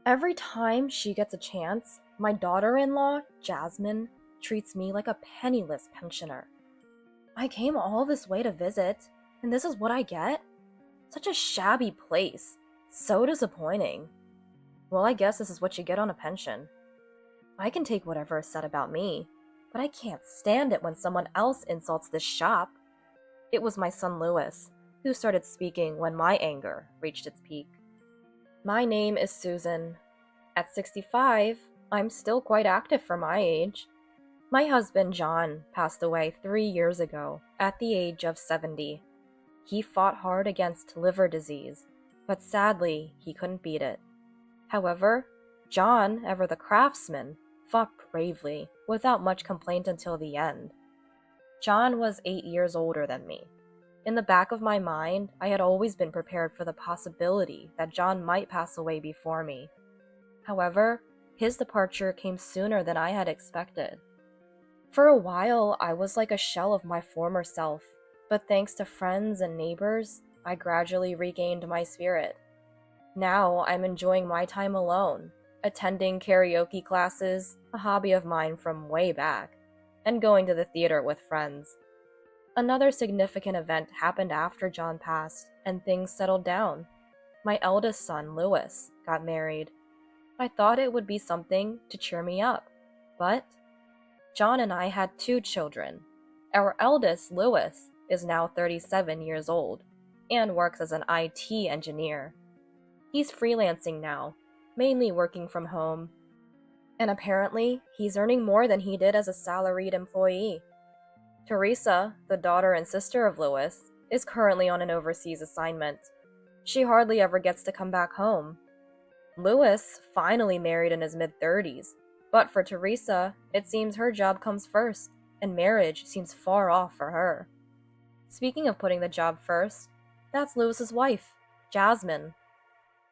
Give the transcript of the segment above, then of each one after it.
Every time she gets a chance, my daughter-in-law, Jasmine, treats me like a penniless pensioner. I came all this way to visit, and this is what I get? Such a shabby place. So disappointing. Well, I guess this is what you get on a pension. I can take whatever is said about me, but I can't stand it when someone else insults this shop. It was my son Louis, who started speaking when my anger reached its peak. My name is Susan. At 65, I'm still quite active for my age. My husband John passed away 3 years ago at the age of 70. He fought hard against liver disease, but sadly he couldn't beat it. However, John, ever the craftsman, fought bravely without much complaint until the end. John was 8 years older than me. In the back of my mind, I had always been prepared for the possibility that John might pass away before me. However, his departure came sooner than I had expected. For a while, I was like a shell of my former self, but thanks to friends and neighbors, I gradually regained my spirit. Now I'm enjoying my time alone, attending karaoke classes, a hobby of mine from way back, and going to the theater with friends. Another significant event happened after John passed, and things settled down. My eldest son, Louis, got married. I thought it would be something to cheer me up, but John and I had 2 children. Our eldest, Louis, is now 37 years old and works as an IT engineer. He's freelancing now, mainly working from home, and apparently he's earning more than he did as a salaried employee. Teresa, the daughter and sister of Louis, is currently on an overseas assignment. She hardly ever gets to come back home. Louis finally married in his mid-30s, but for Teresa, it seems her job comes first, and marriage seems far off for her. Speaking of putting the job first, that's Louis's wife, Jasmine.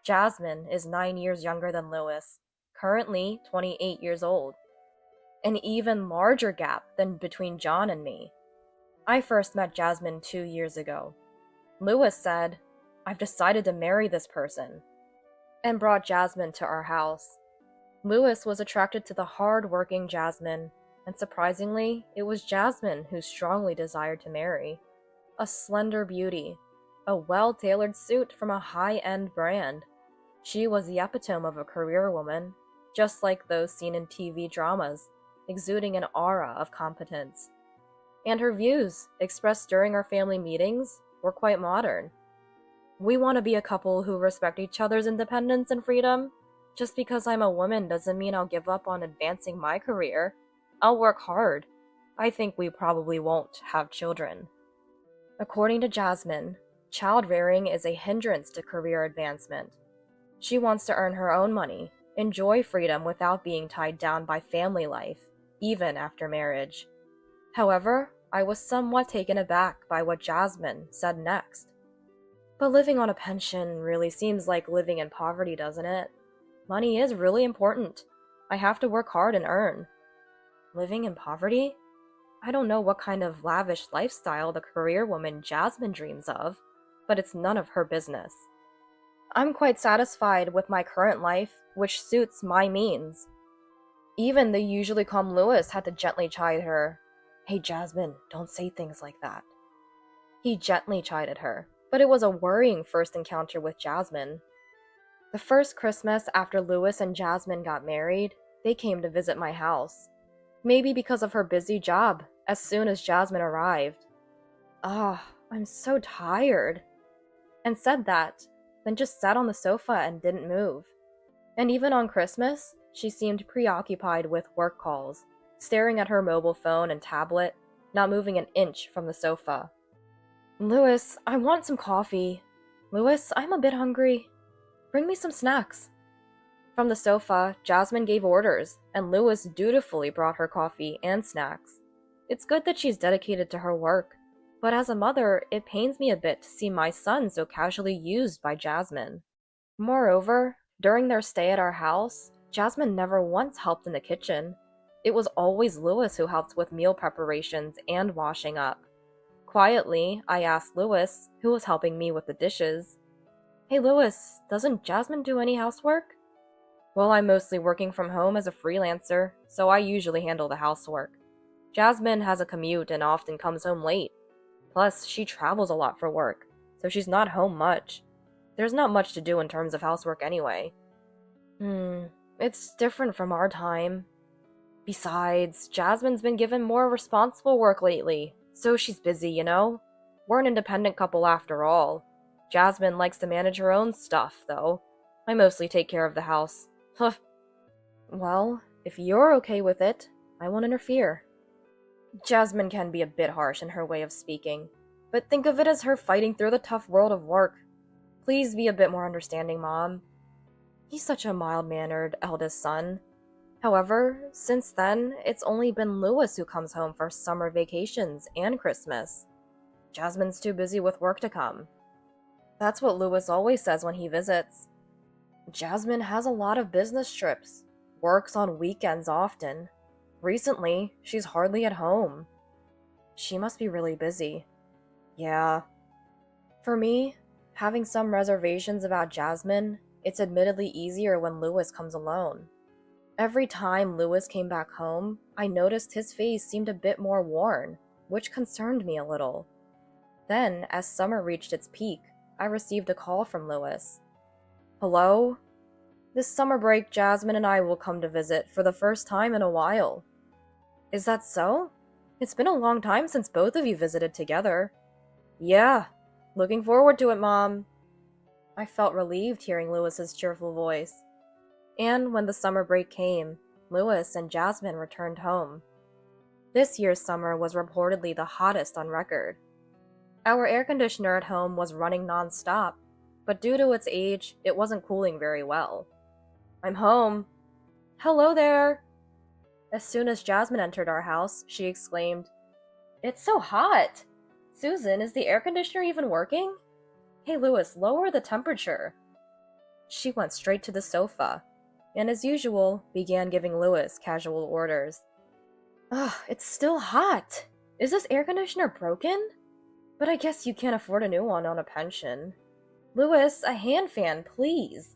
Jasmine is 9 years younger than Louis, currently 28 years old. An even larger gap than between John and me. I first met Jasmine 2 years ago. Louis said, "I've decided to marry this person," and brought Jasmine to our house. Louis was attracted to the hard-working Jasmine, and surprisingly, it was Jasmine who strongly desired to marry. A slender beauty, a well-tailored suit from a high-end brand. She was the epitome of a career woman, just like those seen in TV dramas, exuding an aura of competence. And her views, expressed during our family meetings, were quite modern. We want to be a couple who respect each other's independence and freedom. Just because I'm a woman doesn't mean I'll give up on advancing my career. I'll work hard. I think we probably won't have children. According to Jasmine, child-rearing is a hindrance to career advancement. She wants to earn her own money, enjoy freedom without being tied down by family life, even after marriage. However, I was somewhat taken aback by what Jasmine said next. But living on a pension really seems like living in poverty, doesn't it? Money is really important. I have to work hard and earn. Living in poverty? I don't know what kind of lavish lifestyle the career woman Jasmine dreams of, but it's none of her business. I'm quite satisfied with my current life, which suits my means. Even the usually calm Louis had to gently chide her. "Hey Jasmine, don't say things like that." He gently chided her, but it was a worrying first encounter with Jasmine. The first Christmas after Louis and Jasmine got married, they came to visit my house. Maybe because of her busy job, as soon as Jasmine arrived. I'm so tired," and said that, then just sat on the sofa and didn't move. And even on Christmas, she seemed preoccupied with work calls, staring at her mobile phone and tablet, not moving an inch from the sofa. "Louis, I want some coffee. Louis, I'm a bit hungry. Bring me some snacks." From the sofa, Jasmine gave orders, and Louis dutifully brought her coffee and snacks. It's good that she's dedicated to her work, but as a mother, it pains me a bit to see my son so casually used by Jasmine. Moreover, during their stay at our house, Jasmine never once helped in the kitchen. It was always Louis who helped with meal preparations and washing up. Quietly, I asked Louis, who was helping me with the dishes, "Hey Louis, doesn't Jasmine do any housework?" Well, I'm mostly working from home as a freelancer, so I usually handle the housework. Jasmine has a commute and often comes home late. Plus, she travels a lot for work, so she's not home much. There's not much to do in terms of housework anyway. Hmm, it's different from our time. Besides, Jasmine's been given more responsible work lately, so she's busy, you know? We're an independent couple after all. Jasmine likes to manage her own stuff, though. I mostly take care of the house. Huh. Well, if you're okay with it, I won't interfere. Jasmine can be a bit harsh in her way of speaking, but think of it as her fighting through the tough world of work. Please be a bit more understanding, Mom. He's such a mild-mannered eldest son. However, since then, it's only been Lewis who comes home for summer vacations and Christmas. Jasmine's too busy with work to come. That's what Lewis always says when he visits. Jasmine has a lot of business trips, works on weekends often. Recently, she's hardly at home. She must be really busy. Yeah. For me, having some reservations about Jasmine, it's admittedly easier when Lewis comes alone. Every time Lewis came back home, I noticed his face seemed a bit more worn, which concerned me a little. Then, as summer reached its peak, I received a call from Lewis. Hello? This summer break, Jasmine and I will come to visit for the first time in a while. Is that so? It's been a long time since both of you visited together. Yeah, looking forward to it, Mom. I felt relieved hearing Lewis's cheerful voice. And when the summer break came, Lewis and Jasmine returned home. This year's summer was reportedly the hottest on record. Our air conditioner at home was running non-stop, but due to its age, it wasn't cooling very well. I'm home. Hello there. As soon as Jasmine entered our house, she exclaimed, It's so hot! Susan, is the air conditioner even working? Hey Lewis, lower the temperature. She went straight to the sofa, and as usual, began giving Lewis casual orders. Ugh, it's still hot! Is this air conditioner broken? But I guess you can't afford a new one on a pension. Lewis, a hand fan, please!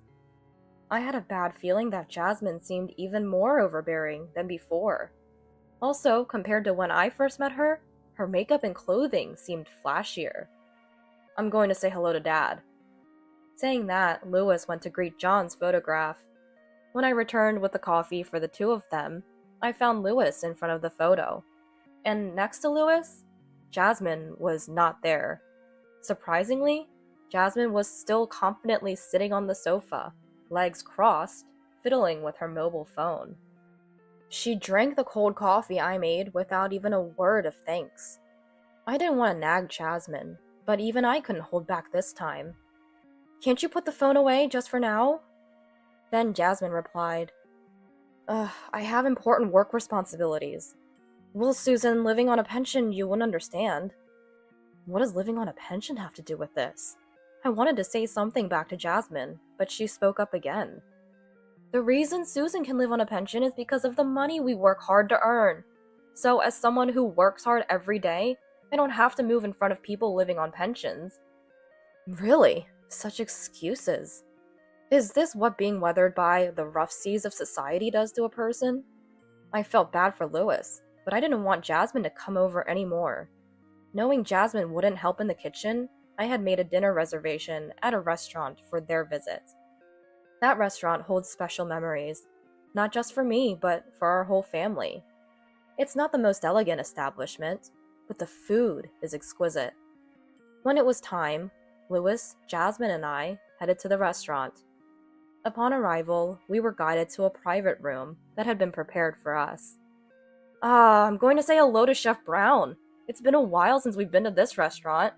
I had a bad feeling that Jasmine seemed even more overbearing than before. Also, compared to when I first met her, her makeup and clothing seemed flashier. I'm going to say hello to Dad. Saying that, Lewis went to greet John's photograph. When I returned with the coffee for the two of them, I found Lewis in front of the photo. And next to Lewis, Jasmine was not there. Surprisingly, Jasmine was still confidently sitting on the sofa, legs crossed, fiddling with her mobile phone. She drank the cold coffee I made without even a word of thanks. I didn't want to nag Jasmine, but even I couldn't hold back this time. Can't you put the phone away just for now? Then Jasmine replied, I have important work responsibilities. Well, Susan, living on a pension, you wouldn't understand. What does living on a pension have to do with this? I wanted to say something back to Jasmine, but she spoke up again. The reason Susan can live on a pension is because of the money we work hard to earn. So as someone who works hard every day, I don't have to move in front of people living on pensions. Really? Such excuses. Is this what being weathered by the rough seas of society does to a person? I felt bad for Lewis, but I didn't want Jasmine to come over anymore. Knowing Jasmine wouldn't help in the kitchen, I had made a dinner reservation at a restaurant for their visit. That restaurant holds special memories, not just for me, but for our whole family. It's not the most elegant establishment, but the food is exquisite. When it was time, Lewis, Jasmine, and I headed to the restaurant. Upon arrival, we were guided to a private room that had been prepared for us. I'm going to say hello to Chef Brown. It's been a while since we've been to this restaurant.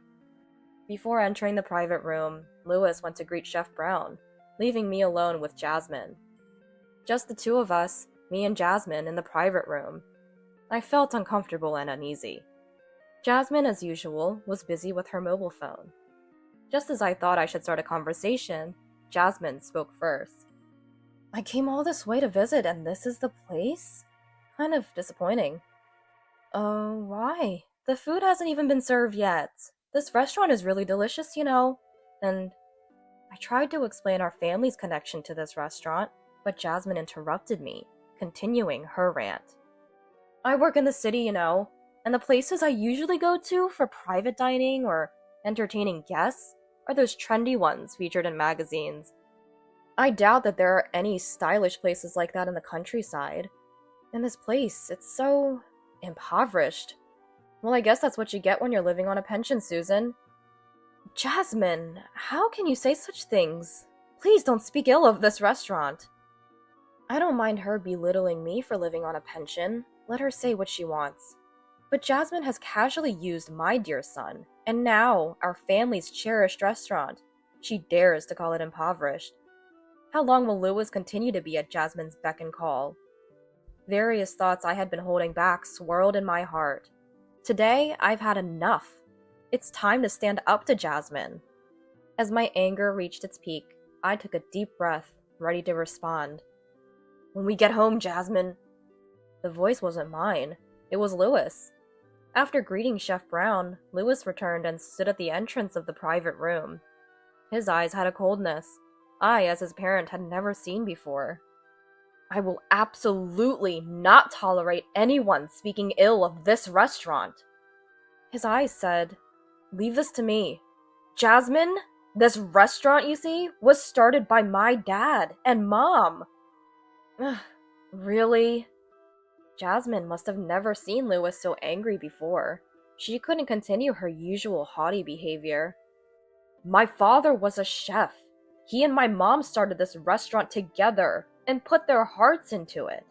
Before entering the private room, Lewis went to greet Chef Brown, leaving me alone with Jasmine. Just the two of us, me and Jasmine, in the private room. I felt uncomfortable and uneasy. Jasmine, as usual, was busy with her mobile phone. Just as I thought I should start a conversation, Jasmine spoke first. I came all this way to visit and this is the place? Kind of disappointing. Oh, why? The food hasn't even been served yet. This restaurant is really delicious, you know. And I tried to explain our family's connection to this restaurant, but Jasmine interrupted me, continuing her rant. I work in the city, and the places I usually go to for private dining or entertaining guests are those trendy ones featured in magazines. I doubt that there are any stylish places like that in the countryside. And this place, it's so impoverished. Well, I guess that's what you get when you're living on a pension, Susan. Jasmine, how can you say such things? Please don't speak ill of this restaurant. I don't mind her belittling me for living on a pension. Let her say what she wants. But Jasmine has casually used my dear son, and now our family's cherished restaurant. She dares to call it impoverished. How long will Lewis continue to be at Jasmine's beck and call? Various thoughts I had been holding back swirled in my heart. Today, I've had enough. It's time to stand up to Jasmine. As my anger reached its peak, I took a deep breath, ready to respond. When we get home, Jasmine. The voice wasn't mine. It was Lewis. After greeting Chef Brown, Lewis returned and stood at the entrance of the private room. His eyes had a coldness I, as his parent, had never seen before. I will absolutely not tolerate anyone speaking ill of this restaurant. His eyes said, Leave this to me. Jasmine, this restaurant, you see, was started by my dad and mom. Really? Jasmine must have never seen Lewis so angry before. She couldn't continue her usual haughty behavior. My father was a chef. He and my mom started this restaurant together and put their hearts into it.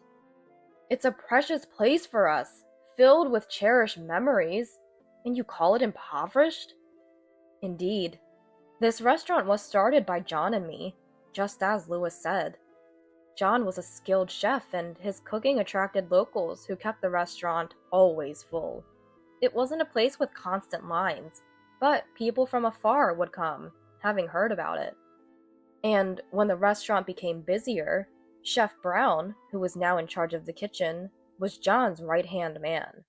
It's a precious place for us, filled with cherished memories, and you call it impoverished? Indeed. This restaurant was started by John and me, just as Lewis said. John was a skilled chef, and his cooking attracted locals who kept the restaurant always full. It wasn't a place with constant lines, but people from afar would come, having heard about it. And when the restaurant became busier, Chef Brown, who was now in charge of the kitchen, was John's right-hand man.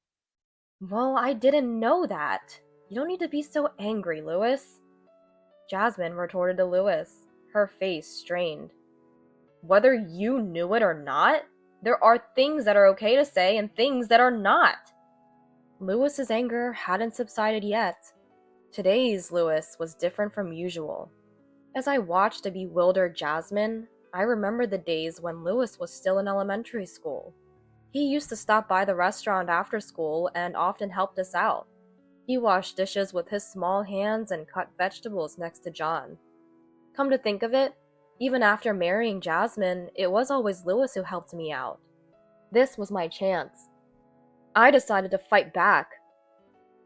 Well, I didn't know that. You don't need to be so angry, Lewis. Jasmine retorted to Lewis, her face strained. Whether you knew it or not, there are things that are okay to say and things that are not. Lewis's anger hadn't subsided yet. Today's Lewis was different from usual. As I watched a bewildered Jasmine, I remembered the days when Lewis was still in elementary school. He used to stop by the restaurant after school and often helped us out. He washed dishes with his small hands and cut vegetables next to John. Come to think of it, even after marrying Jasmine, it was always Lewis who helped me out. This was my chance. I decided to fight back.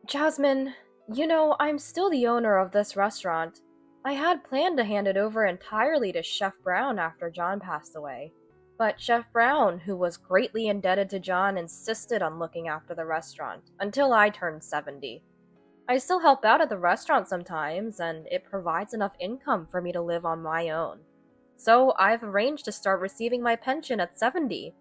Jasmine, I'm still the owner of this restaurant. I had planned to hand it over entirely to Chef Brown after John passed away. But Chef Brown, who was greatly indebted to John, insisted on looking after the restaurant until I turned 70. I still help out at the restaurant sometimes, and it provides enough income for me to live on my own. So I've arranged to start receiving my pension at 70.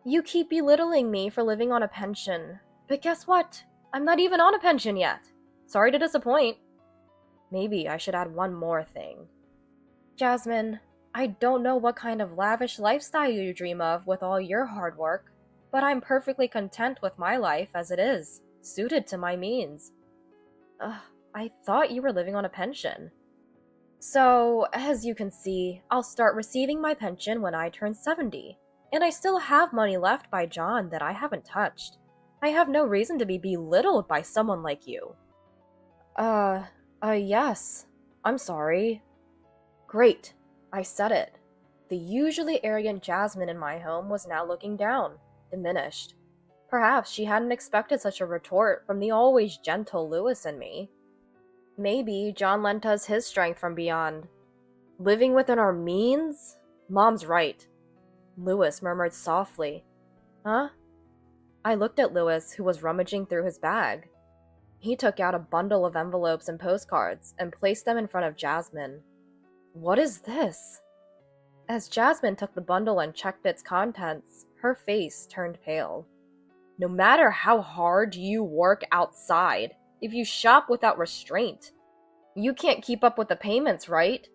You keep belittling me for living on a pension, but guess what? I'm not even on a pension yet. Sorry to disappoint. Maybe I should add one more thing. Jasmine, I don't know what kind of lavish lifestyle you dream of with all your hard work, but I'm perfectly content with my life as it is, suited to my means. I thought you were living on a pension. So, as you can see, I'll start receiving my pension when I turn 70, and I still have money left by John that I haven't touched. I have no reason to be belittled by someone like you. Yes. I'm sorry. Great. I said it. The usually arrogant Jasmine in my home was now looking down, diminished. Perhaps she hadn't expected such a retort from the always gentle Lewis and me. Maybe John lent us his strength from beyond. Living within our means? Mom's right. Lewis murmured softly. Huh? I looked at Lewis, who was rummaging through his bag. He took out a bundle of envelopes and postcards and placed them in front of Jasmine. What is this? As Jasmine took the bundle and checked its contents, her face turned pale. No matter how hard you work outside, if you shop without restraint, you can't keep up with the payments, right?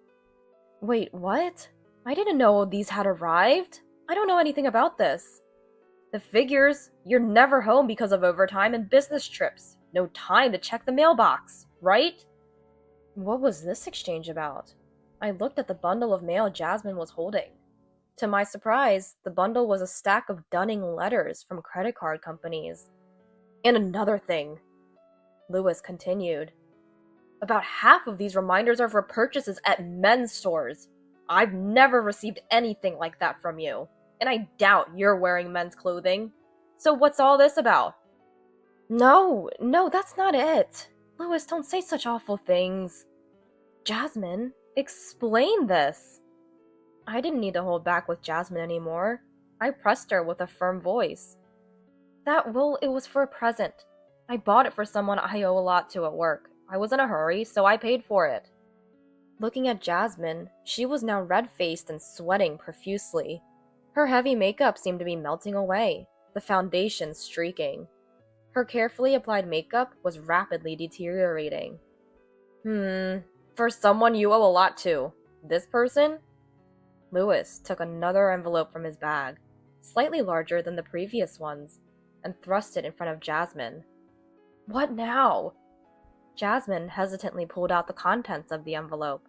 Wait, what? I didn't know these had arrived. I don't know anything about this. The figures, you're never home because of overtime and business trips. No time to check the mailbox, right? What was this exchange about? I looked at the bundle of mail Jasmine was holding. To my surprise, the bundle was a stack of dunning letters from credit card companies. And another thing, Lewis continued. About half of these reminders are for purchases at men's stores. I've never received anything like that from you, and I doubt you're wearing men's clothing. So what's all this about? No, that's not it. Lewis, don't say such awful things. Jasmine, explain this. I didn't need to hold back with Jasmine anymore. I pressed her with a firm voice. It was for a present. I bought it for someone I owe a lot to at work. I was in a hurry, so I paid for it. Looking at Jasmine, she was now red-faced and sweating profusely. Her heavy makeup seemed to be melting away, the foundation streaking. Her carefully applied makeup was rapidly deteriorating. For someone you owe a lot to. This person? Lewis took another envelope from his bag, slightly larger than the previous ones, and thrust it in front of Jasmine. What now? Jasmine hesitantly pulled out the contents of the envelope.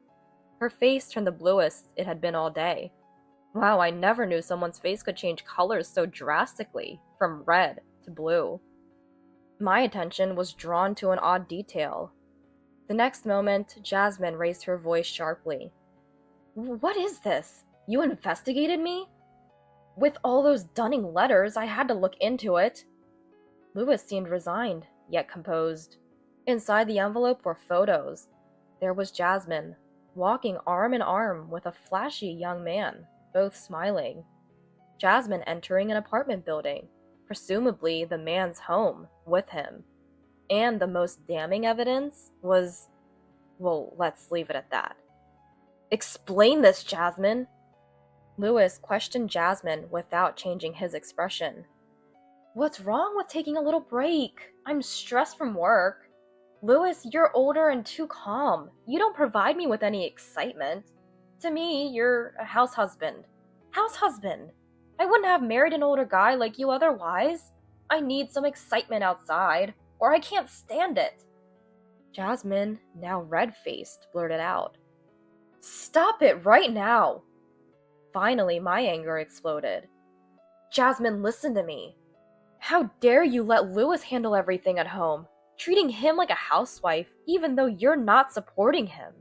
Her face turned the bluest it had been all day. Wow, I never knew someone's face could change colors so drastically, from red to blue. My attention was drawn to an odd detail. The next moment, Jasmine raised her voice sharply. What is this? You investigated me? With all those dunning letters, I had to look into it. Lewis seemed resigned, yet composed. Inside the envelope were photos. There was Jasmine, walking arm in arm with a flashy young man, both smiling. Jasmine entering an apartment building, presumably the man's home, with him. And the most damning evidence was... well, let's leave it at that. Explain this, Jasmine! Lewis questioned Jasmine without changing his expression. What's wrong with taking a little break? I'm stressed from work. Lewis, you're older and too calm. You don't provide me with any excitement. To me, you're a house husband. House husband! I wouldn't have married an older guy like you otherwise. I need some excitement outside, or I can't stand it. Jasmine, now red-faced, blurted out. Stop it right now! Finally, my anger exploded. Jasmine, listen to me. How dare you let Lewis handle everything at home, treating him like a housewife even though you're not supporting him.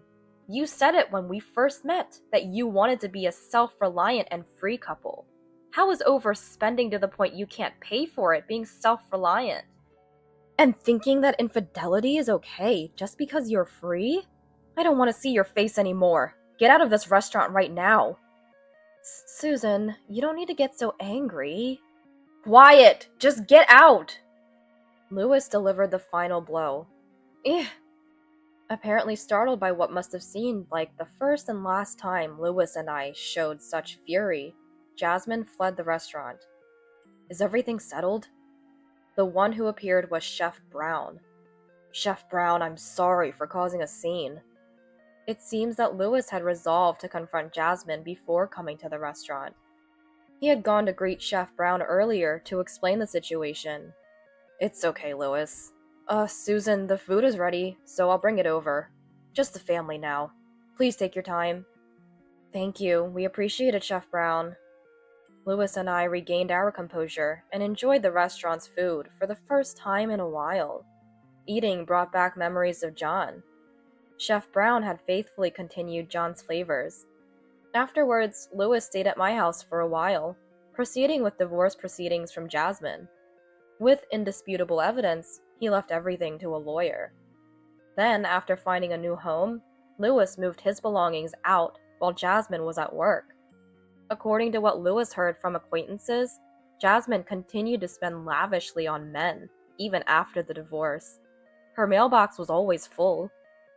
You said it when we first met, that you wanted to be a self-reliant and free couple. How is overspending to the point you can't pay for it being self-reliant? And thinking that infidelity is okay just because you're free? I don't want to see your face anymore. Get out of this restaurant right now. Susan, you don't need to get so angry. Quiet! Just get out! Lewis delivered the final blow. Eh. Apparently startled by what must have seemed like the first and last time Lewis and I showed such fury, Jasmine fled the restaurant. Is everything settled? The one who appeared was Chef Brown. Chef Brown, I'm sorry for causing a scene. It seems that Lewis had resolved to confront Jasmine before coming to the restaurant. He had gone to greet Chef Brown earlier to explain the situation. It's okay, Lewis. Susan, the food is ready, so I'll bring it over. Just the family now. Please take your time. Thank you. We appreciate it, Chef Brown. Lewis and I regained our composure and enjoyed the restaurant's food for the first time in a while. Eating brought back memories of John. Chef Brown had faithfully continued John's flavors. Afterwards, Lewis stayed at my house for a while, proceeding with divorce proceedings from Jasmine. With indisputable evidence, he left everything to a lawyer. Then, after finding a new home, Lewis moved his belongings out while Jasmine was at work. According to what Lewis heard from acquaintances, Jasmine continued to spend lavishly on men, even after the divorce. Her mailbox was always full.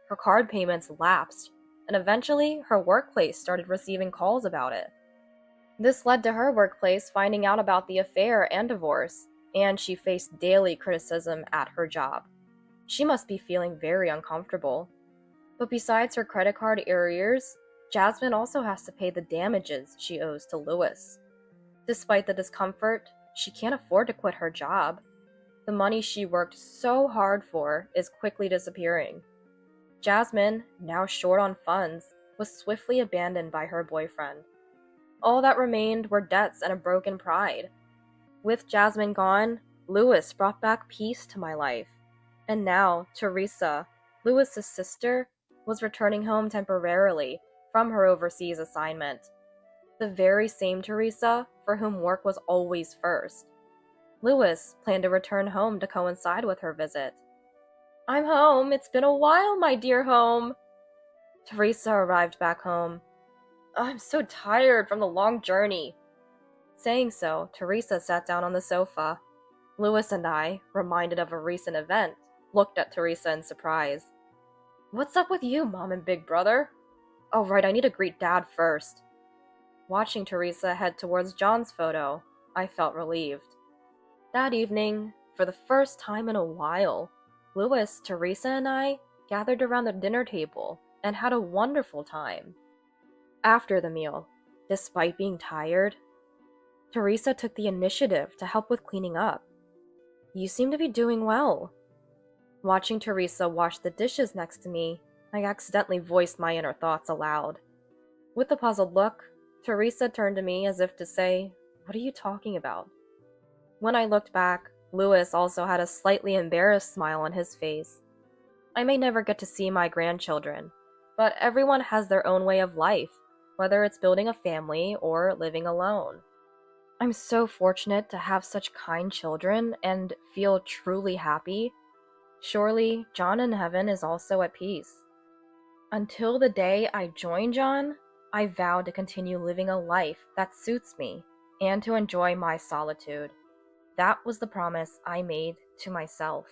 Her card payments lapsed, and eventually her workplace started receiving calls about it. This led to her workplace finding out about the affair and divorce, and she faced daily criticism at her job. She must be feeling very uncomfortable. But besides her credit card arrears, Jasmine also has to pay the damages she owes to Lewis. Despite the discomfort, she can't afford to quit her job. The money she worked so hard for is quickly disappearing. Jasmine, now short on funds, was swiftly abandoned by her boyfriend. All that remained were debts and a broken pride. With Jasmine gone, Lewis brought back peace to my life. And now, Teresa, Lewis's sister, was returning home temporarily from her overseas assignment. The very same Teresa for whom work was always first. Lewis planned to return home to coincide with her visit. "I'm home. It's been a while, my dear home." Teresa arrived back home. "I'm so tired from the long journey." Saying so, Teresa sat down on the sofa. Lewis and I, reminded of a recent event, looked at Teresa in surprise. "What's up with you, Mom and Big Brother?" "Oh right, I need to greet Dad first." Watching Teresa head towards John's photo, I felt relieved. That evening, for the first time in a while, Lewis, Teresa, and I gathered around the dinner table and had a wonderful time. After the meal, despite being tired, Teresa took the initiative to help with cleaning up. "You seem to be doing well." Watching Teresa wash the dishes next to me, I accidentally voiced my inner thoughts aloud. With a puzzled look, Teresa turned to me as if to say, "What are you talking about?" When I looked back, Lewis also had a slightly embarrassed smile on his face. I may never get to see my grandchildren, but everyone has their own way of life, whether it's building a family or living alone. I'm so fortunate to have such kind children and feel truly happy. Surely, John in heaven is also at peace. Until the day I join John, I vow to continue living a life that suits me and to enjoy my solitude. That was the promise I made to myself.